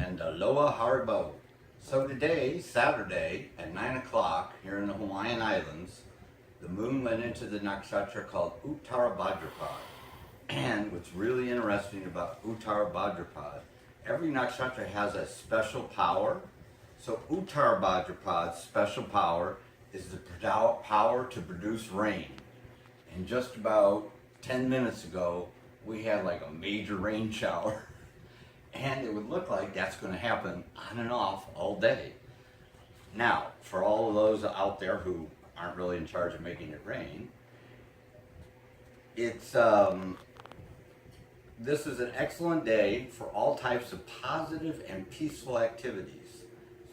and aloha haribo. So today, Saturday, at 9 o'clock here in the Hawaiian Islands, the moon went into the nakshatra called Uttara Bhadrapada. And what's really interesting about Uttara Bhadrapada, every nakshatra has a special power. So Uttara Bhadrapada's special power is the power to produce rain. And just about 10 minutes ago, we had like a major rain shower. And it would look like that's going to happen on and off all day. Now, for all of those out there who aren't really in charge of making it rain, this is an excellent day for all types of positive and peaceful activities.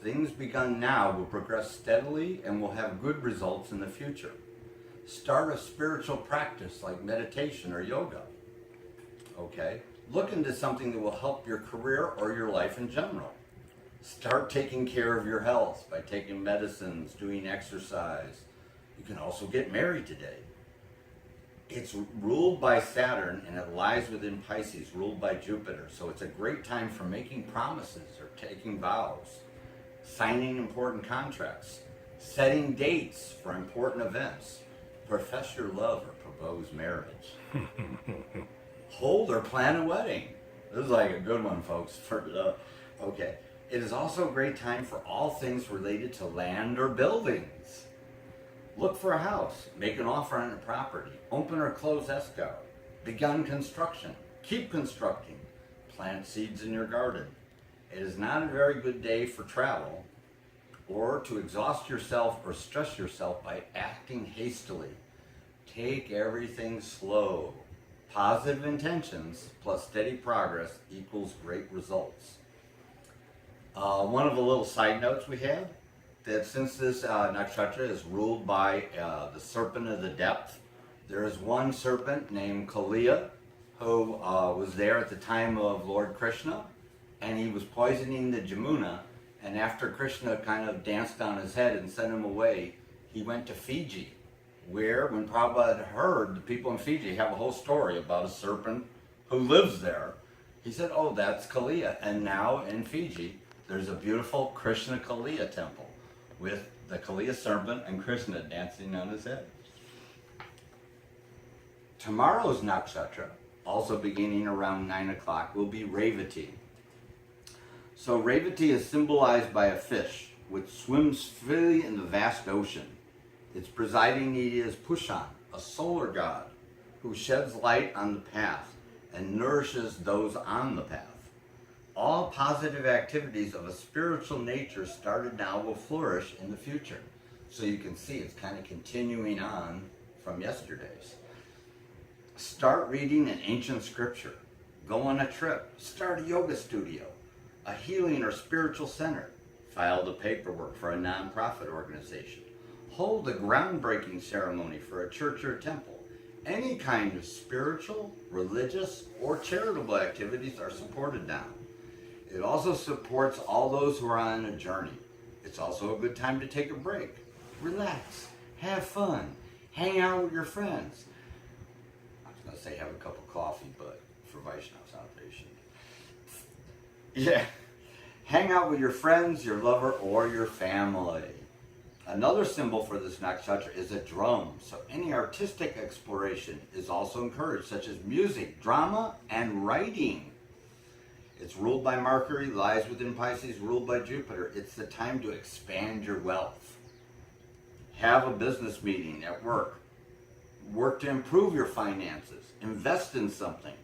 Things begun now will progress steadily and will have good results in the future. Start a spiritual practice like meditation or yoga. Okay? Look into something that will help your career or your life in general. Start taking care of your health by taking medicines, doing exercise. You can also get married today. It's ruled by Saturn and it lies within Pisces, ruled by Jupiter. So it's a great time for making promises or taking vows, signing important contracts, setting dates for important events, profess your love or propose marriage. Hold or plan a wedding. This is like a good one, folks. Okay. It is also a great time for all things related to land or buildings. Look for a house, make an offer on a property, open or close escrow, begun construction, keep constructing, plant seeds in your garden. It is not a very good day for travel or to exhaust yourself or stress yourself by acting hastily. Take everything slow. Positive intentions plus steady progress equals great results. One of the little side notes we have, that since this nakshatra is ruled by the serpent of the depth, there is one serpent named Kaliya who was there at the time of Lord Krishna, and he was poisoning the Jamuna, and after Krishna kind of danced on his head and sent him away, he went to Fiji, where when Prabhupada heard the people in Fiji have a whole story about a serpent who lives there, he said, oh, that's Kaliya. And now in Fiji, there's a beautiful Krishna Kaliya temple with the Kaliya serpent and Krishna dancing on his head. Tomorrow's nakshatra, also beginning around 9 o'clock, will be Revati. So Revati is symbolized by a fish which swims freely in the vast ocean. Its presiding deity is Pushan, a solar god who sheds light on the path and nourishes those on the path. All positive activities of a spiritual nature started now will flourish in the future. So you can see it's kind of continuing on from yesterday's. Start reading an ancient scripture. Go on a trip. Start a yoga studio, a healing or spiritual center. File the paperwork for a nonprofit organization. Hold a groundbreaking ceremony for a church or temple. Any kind of spiritual, religious, or charitable activities are supported now. It also supports all those who are on a journey. It's also a good time to take a break, relax, have fun, hang out with your friends. I was going to say have a cup of coffee, but for Vaishnav Salvation. Yeah, hang out with your friends, your lover, or your family. Another symbol for this nakshatra is a drum, so any artistic exploration is also encouraged, such as music, drama, and writing. It's ruled by Mercury, lies within Pisces, ruled by Jupiter. It's the time to expand your wealth. Have a business meeting at work. Work to improve your finances. Invest in something.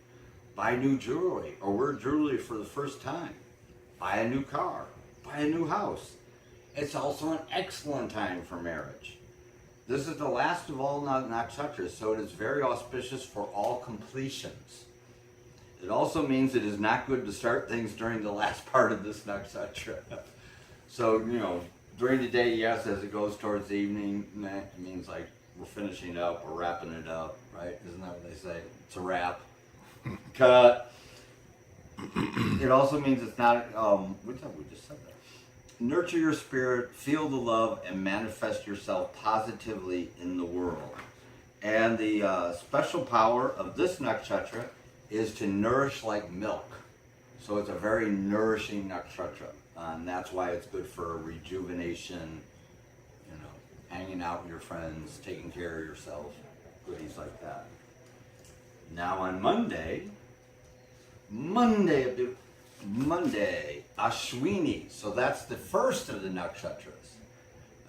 Buy new jewelry or wear jewelry for the first time. Buy a new car. Buy a new house. It's also an excellent time for marriage. This is the last of all nakshatras, so it is very auspicious for all completions. It also means it is not good to start things during the last part of this nakshatra. So, during the day, yes, as it goes towards the evening, it means like we're finishing up or wrapping it up, right? Isn't that what they say? It's a wrap. Cut. It also means it's not, we just said that. Nurture your spirit, feel the love, and manifest yourself positively in the world. And the special power of this nakshatra is to nourish like milk. So it's a very nourishing nakshatra, and that's why it's good for rejuvenation, you know, hanging out with your friends, taking care of yourself, goodies like that. Now on Monday, Ashwini. So that's the first of the nakshatras.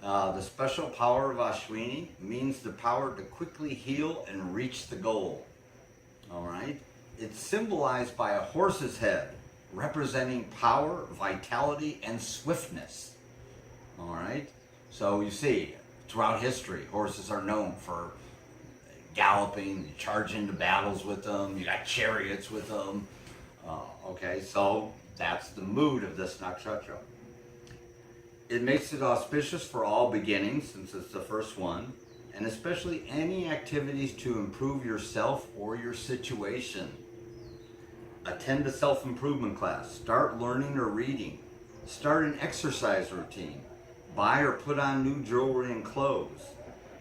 The special power of Ashwini means the power to quickly heal and reach the goal. All right? It's symbolized by a horse's head, representing power, vitality, and swiftness. All right? So you see, throughout history, horses are known for galloping, you charge into battles with them, you got chariots with them. Okay, so that's the mood of this nakshatra. It makes it auspicious for all beginnings, since it's the first one, and especially any activities to improve yourself or your situation. Attend a self-improvement class, start learning or reading, start an exercise routine, buy or put on new jewelry and clothes.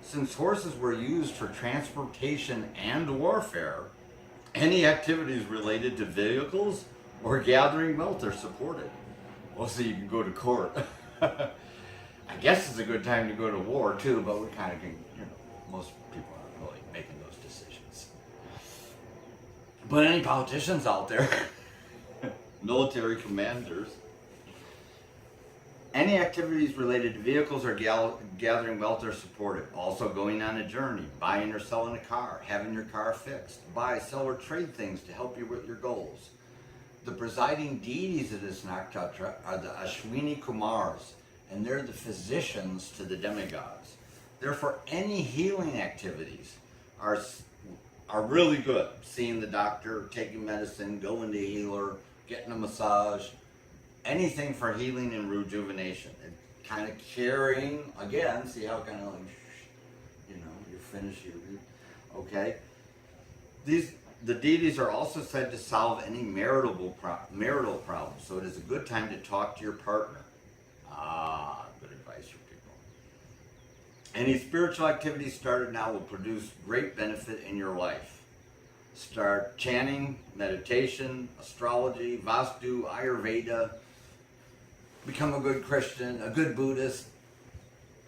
Since horses were used for transportation and warfare, any activities related to vehicles or gathering wealth are supported. Well, so you can go to court. I guess it's a good time to go to war too, but we kind of can, you know, most people aren't really making those decisions. But any politicians out there, military commanders, any activities related to vehicles or gathering wealth are supported. Also going on a journey, buying or selling a car, having your car fixed, buy, sell, or trade things to help you with your goals. The presiding deities of this nakshatra are the Ashwini Kumars, and they're the physicians to the demigods. Therefore, any healing activities are really good. Seeing the doctor, taking medicine, going to a healer, getting a massage, anything for healing and rejuvenation. And kind of carrying, again, see how kind of like, you know, you finish your, okay? The deities are also said to solve any marital problems, so it is a good time to talk to your partner. Good advice for people. Any spiritual activity started now will produce great benefit in your life. Start chanting, meditation, astrology, Vastu, Ayurveda. Become a good Christian, a good Buddhist.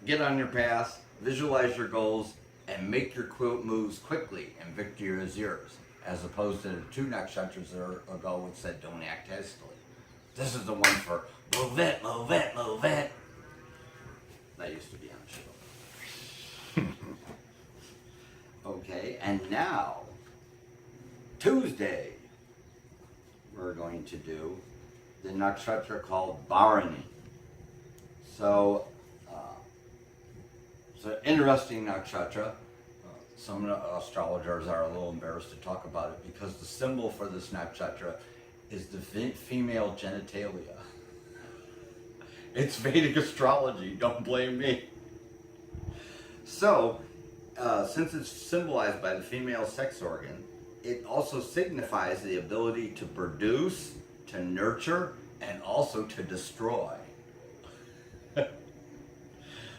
Get on your path, visualize your goals, and make your moves quickly, and victory is yours. As opposed to the two nakshatras ago which said don't act hastily. This is the one for move it, move it, move it. That used to be on the show. Okay, and now, Tuesday, we're going to do the nakshatra called Bharani. So, it's an interesting nakshatra. Some astrologers are a little embarrassed to talk about it because the symbol for this nakshatra is the female genitalia. It's Vedic astrology, don't blame me. So, since it's symbolized by the female sex organ, it also signifies the ability to produce, to nurture, and also to destroy.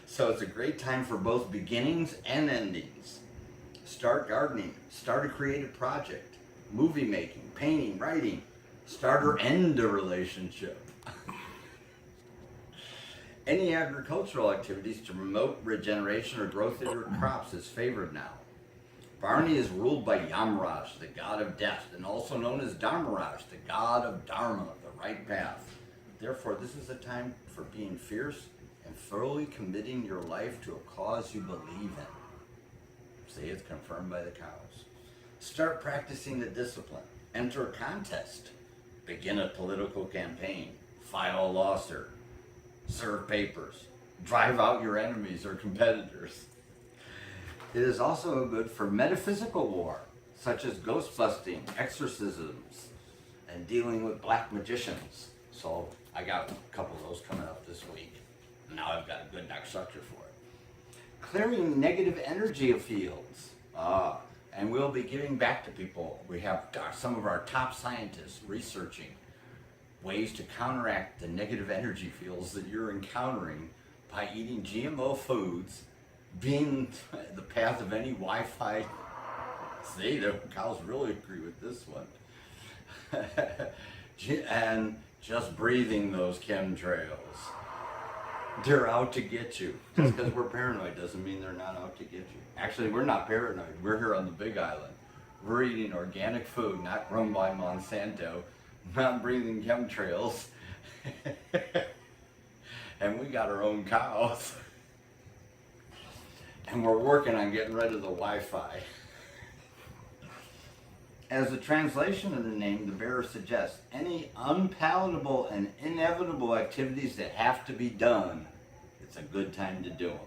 So it's a great time for both beginnings and endings. Start gardening, start a creative project, movie making, painting, writing, start or end a relationship. Any agricultural activities to promote regeneration or growth of your crops is favored now. Bharani is ruled by Yamraj, the god of death, and also known as Dharmaraj, the god of Dharma, the right path. Therefore, this is a time for being fierce and thoroughly committing your life to a cause you believe in. See, it's confirmed by the cows. Start practicing the discipline. Enter a contest. Begin a political campaign. File a lawsuit. Serve papers. Drive out your enemies or competitors. It is also good for metaphysical war, such as ghost busting, exorcisms, and dealing with black magicians. So I got a couple of those coming up this week. Now I've got a good nakshatra for it. Clearing negative energy fields. And we'll be giving back to people. We have some of our top scientists researching ways to counteract the negative energy fields that you're encountering by eating GMO foods, being the path of any Wi-Fi. See, the cows really agree with this one. and just breathing those chemtrails. They're out to get you. Just because we're paranoid doesn't mean they're not out to get you. Actually, we're not paranoid. We're here on the Big Island. We're eating organic food, not grown by Monsanto, not breathing chemtrails. And we got our own cows. And we're working on getting rid of the Wi-Fi. As the translation of the name, the bearer suggests, any unpalatable and inevitable activities that have to be done, it's a good time to do them.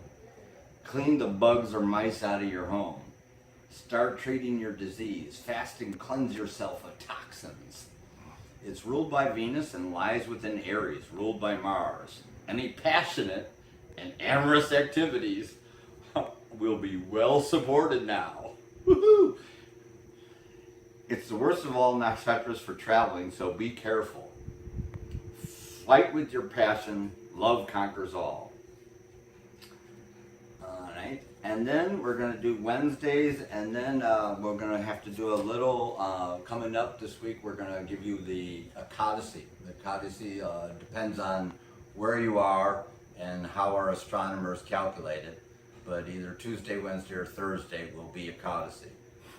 Clean the bugs or mice out of your home. Start treating your disease. Fast and cleanse yourself of toxins. It's ruled by Venus and lies within Aries, ruled by Mars. Any passionate and amorous activities will be well supported now. Woohoo! It's the worst of all nakshatras for traveling, so be careful. Fight with your passion. Love conquers all. All right. And then we're going to do Wednesdays, and then we're going to have to do a little, coming up this week, we're going to give you the Ekadasi. The Ekadasi depends on where you are and how our astronomers calculate it. But either Tuesday, Wednesday, or Thursday will be Ekadasi.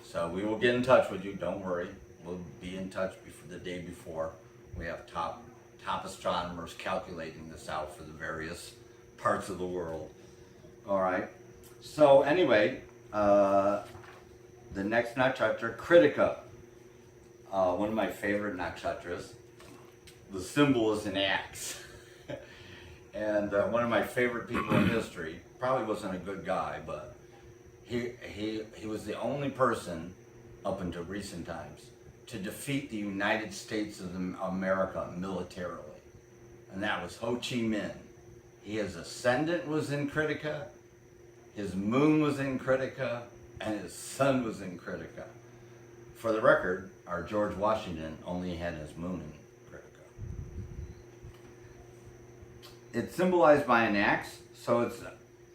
So we will get in touch with you, don't worry. We'll be in touch before the day before. We have top astronomers calculating this out for the various parts of the world. All right. So anyway, the next nakshatra, Kritika. One of my favorite nakshatras. The symbol is an axe. And one of my favorite people in history, probably wasn't a good guy, but he was the only person up until recent times to defeat the United States of America militarily. And that was Ho Chi Minh. His ascendant was in Kritika, his moon was in Kritika, and his sun was in Kritika. For the record, our George Washington only had his moon in Kritika. It's symbolized by an axe, so it's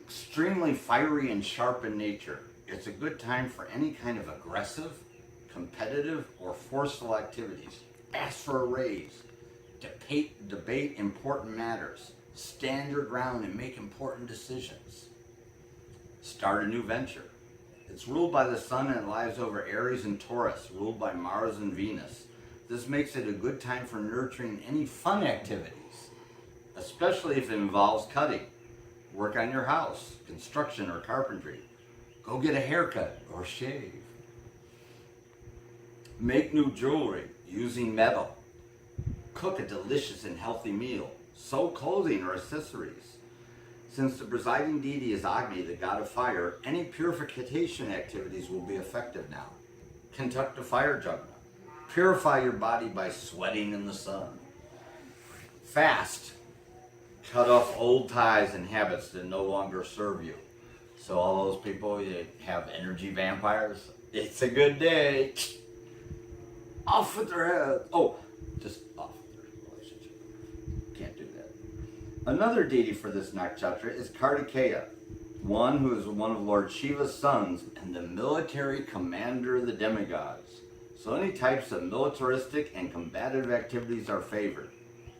extremely fiery and sharp in nature. It's a good time for any kind of aggressive, competitive, or forceful activities. Ask for a raise. Debate important matters. Stand your ground and make important decisions. Start a new venture. It's ruled by the sun and lies over Aries and Taurus, ruled by Mars and Venus. This makes it a good time for nurturing any fun activities, especially if it involves cutting. Work on your house, construction, or carpentry. Go get a haircut or shave. Make new jewelry using metal. Cook a delicious and healthy meal. Sew clothing or accessories. Since the presiding deity is Agni, the god of fire, any purification activities will be effective now. Conduct a fire jagna. Purify your body by sweating in the sun. Fast. Cut off old ties and habits that no longer serve you. So all those people that have energy vampires, it's a good day. Off with their head. Oh, just off with their relationship. Can't do that. Another deity for this nakshatra is Kartikeya, one who is one of Lord Shiva's sons and the military commander of the demigods. So any types of militaristic and combative activities are favored.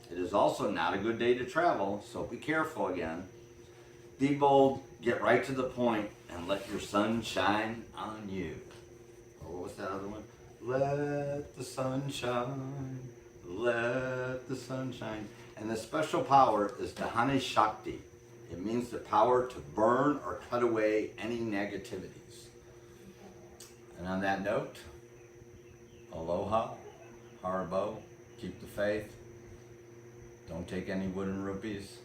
It is also not a good day to travel, so be careful again. Be bold, get right to the point, and let your sun shine on you. Or what was that other one? Let the sun shine, let the sun shine. And the special power is Dahana Shakti. It means the power to burn or cut away any negativities. And on that note, aloha, harabo, keep the faith. Don't take any wooden rupees.